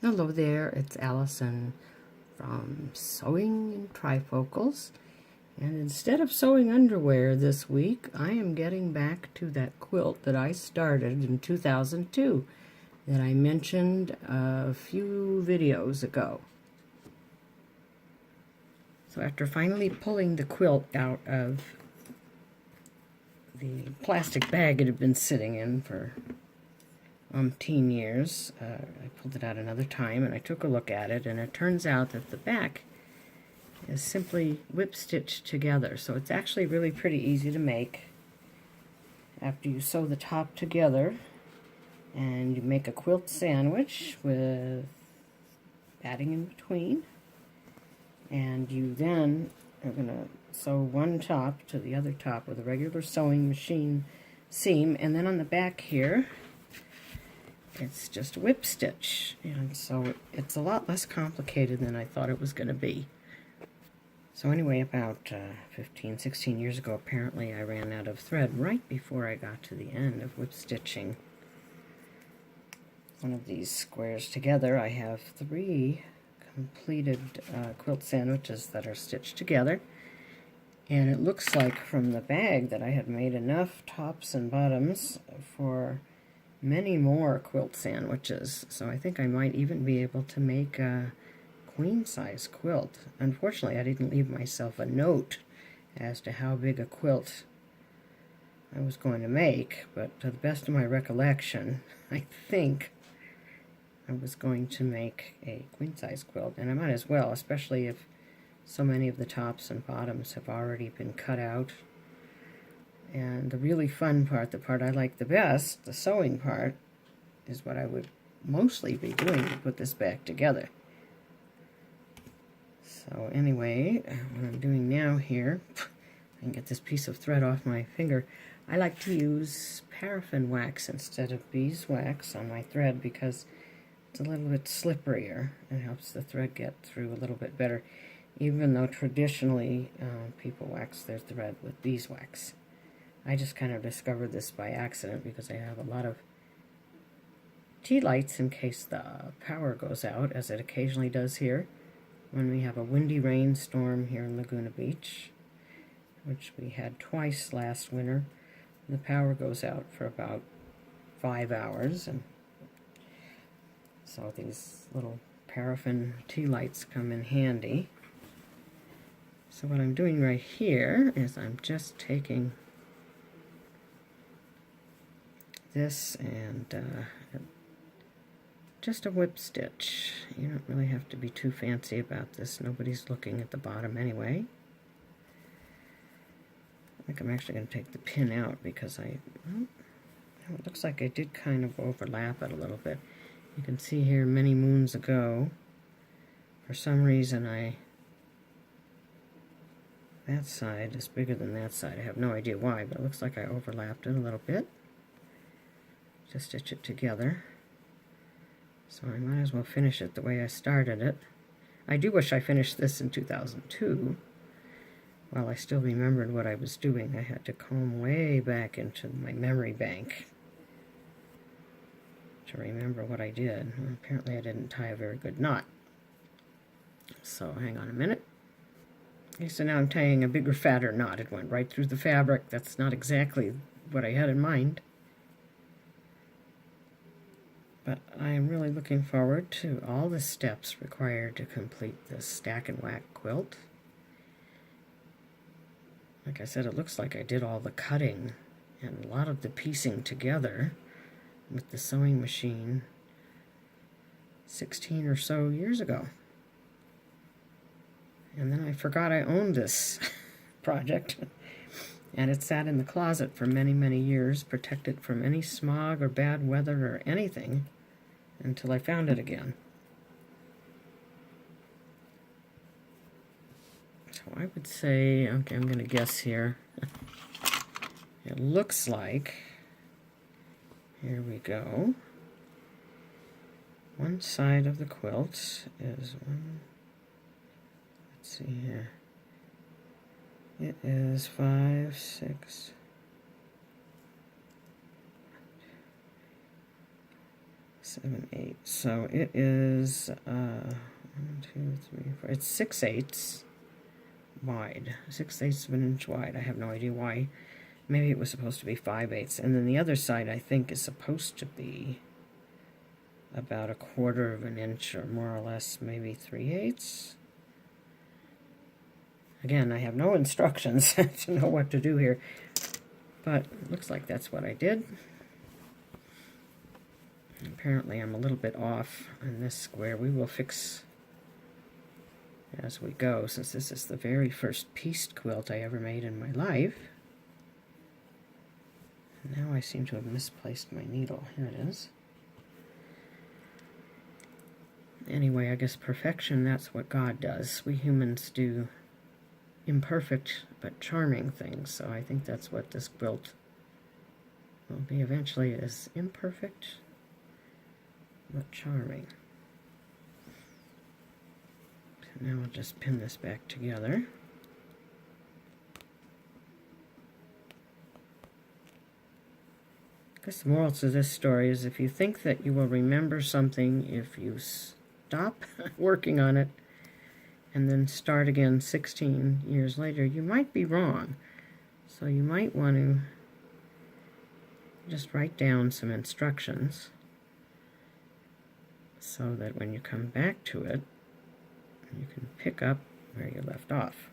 Hello there, it's Allison from Sewing in Trifocals. And instead of sewing underwear this week, I am getting back to that quilt that I started in 2002 that I mentioned a few videos ago. So after finally pulling the quilt out of the plastic bag it had been sitting in for umpteen years, I pulled it out another time and I took a look at it, and it turns out that the back is simply whip stitched together. So it's actually really pretty easy to make. After you sew the top together and you make a quilt sandwich with padding in between, and you then are going to sew one top to the other top with a regular sewing machine seam, and then on the back here it's just whip stitch, and so it's a lot less complicated than I thought it was going to be. So anyway, about 15, 16 years ago, apparently I ran out of thread right before I got to the end of whip stitching one of these squares together. I have 3 completed quilt sandwiches that are stitched together, and it looks like from the bag that I had made enough tops and bottoms for many more quilt sandwiches. So I think I might even be able to make a queen-size quilt. Unfortunately, I didn't leave myself a note as to how big a quilt I was going to make, but to the best of my recollection, I think I was going to make a queen-size quilt, and I might as well, especially if so many of the tops and bottoms have already been cut out. And the really fun part, the part I like the best, the sewing part, is what I would mostly be doing to put this back together. So anyway, what I'm doing now here, I can get this piece of thread off my finger. I like to use paraffin wax instead of beeswax on my thread because it's a little bit slipperier and helps the thread get through a little bit better, even though traditionally people wax their thread with beeswax. I just kind of discovered this by accident because I have a lot of tea lights in case the power goes out, as it occasionally does here when we have a windy rainstorm here in Laguna Beach, which we had twice last winter. The power goes out for about 5 hours, and so these little paraffin tea lights come in handy. So what I'm doing right here is I'm just taking this and just a whip stitch. You don't really have to be too fancy about this. Nobody's looking at the bottom anyway. I think I'm actually going to take the pin out because it looks like I did kind of overlap it a little bit. You can see here many moons ago, for some reason that side is bigger than that side. I have no idea why, but it looks like I overlapped it a little bit. Just stitch it together. So I might as well finish it the way I started it. I do wish I finished this in 2002. While I still remembered what I was doing, I had to comb way back into my memory bank to remember what I did. Well, apparently I didn't tie a very good knot. So hang on a minute. Okay, so now I'm tying a bigger, fatter knot. It went right through the fabric. That's not exactly what I had in mind. But I am really looking forward to all the steps required to complete this stack and whack quilt. Like I said, it looks like I did all the cutting and a lot of the piecing together with the sewing machine 16 or so years ago. And then I forgot I owned this project, and it sat in the closet for many, many years, protected from any smog or bad weather or anything, until I found it again. So I would say, okay, I'm going to guess here. It looks like, here we go. One side of the quilt is one, let's see here. It is 5, 6, 7, 7, 8. So it is 1, 2, 3, 4. It's 6/8 wide. 6/8 of an inch wide. I have no idea why. Maybe it was supposed to be 5/8. And then the other side, I think, is supposed to be about 1/4 of an inch, or more or less, maybe 3/8. Again, I have no instructions to know what to do here, but it looks like that's what I did. Apparently I'm a little bit off on this square. We will fix as we go, since this is the very first pieced quilt I ever made in my life. Now I seem to have misplaced my needle. Here it is. Anyway, I guess perfection, that's what God does. We humans do imperfect but charming things, so I think that's what this quilt will be eventually, is imperfect but charming. So now I'll just pin this back together. I guess the moral to this story is, if you think that you will remember something if you stop working on it and then start again 16 years later, you might be wrong. So you might want to just write down some instructions so that when you come back to it, you can pick up where you left off.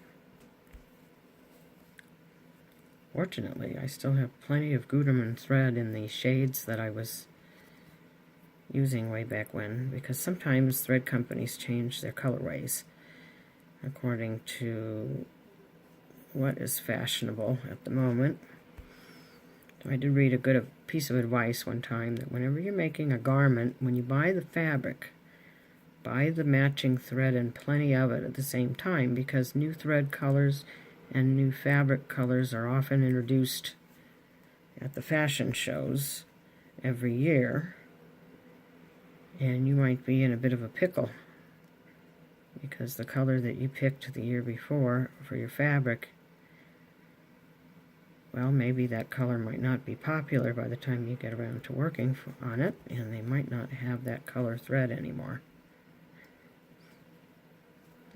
Fortunately, I still have plenty of Gutermann thread in the shades that I was using way back when, because sometimes thread companies change their colorways according to what is fashionable at the moment. I did read a good piece of advice one time, that whenever you're making a garment, when you buy the fabric, buy the matching thread and plenty of it at the same time, because new thread colors and new fabric colors are often introduced at the fashion shows every year, and you might be in a bit of a pickle because the color that you picked the year before for your fabric, well, maybe that color might not be popular by the time you get around to working on it, and they might not have that color thread anymore.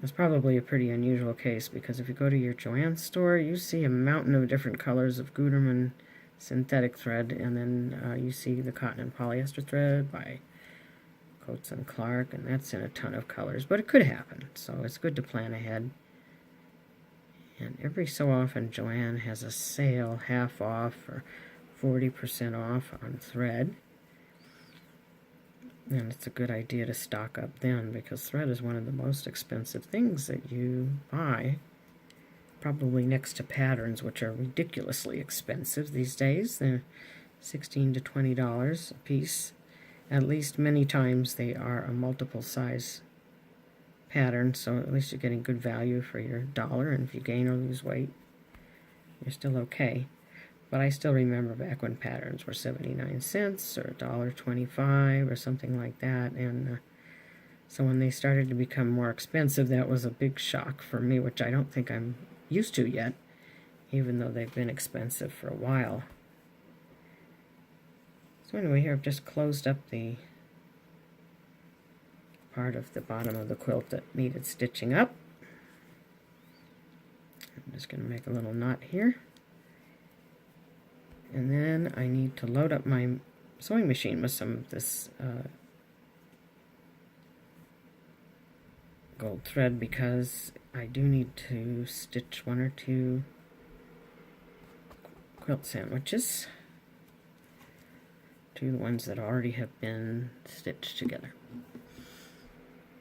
It's probably a pretty unusual case, because if you go to your Joann store, you see a mountain of different colors of Gutermann synthetic thread, and then you see the cotton and polyester thread by Coates and Clark, and that's in a ton of colors, but it could happen, so it's good to plan ahead. And every so often Joann has a sale, half off or 40% off on thread, and it's a good idea to stock up then, because thread is one of the most expensive things that you buy, probably next to patterns, which are ridiculously expensive these days. They're $16 to $20 a piece. At least many times they are a multiple size pattern, so at least you're getting good value for your dollar, and if you gain or lose weight, you're still okay. But I still remember back when patterns were 79 cents or $1.25 or something like that, and so when they started to become more expensive, that was a big shock for me, which I don't think I'm used to yet, even though they've been expensive for a while. So anyway, here I've just closed up the part of the bottom of the quilt that needed stitching up. I'm just going to make a little knot here. And then I need to load up my sewing machine with some of this gold thread, because I do need to stitch 1 or 2 quilt sandwiches to the ones that already have been stitched together.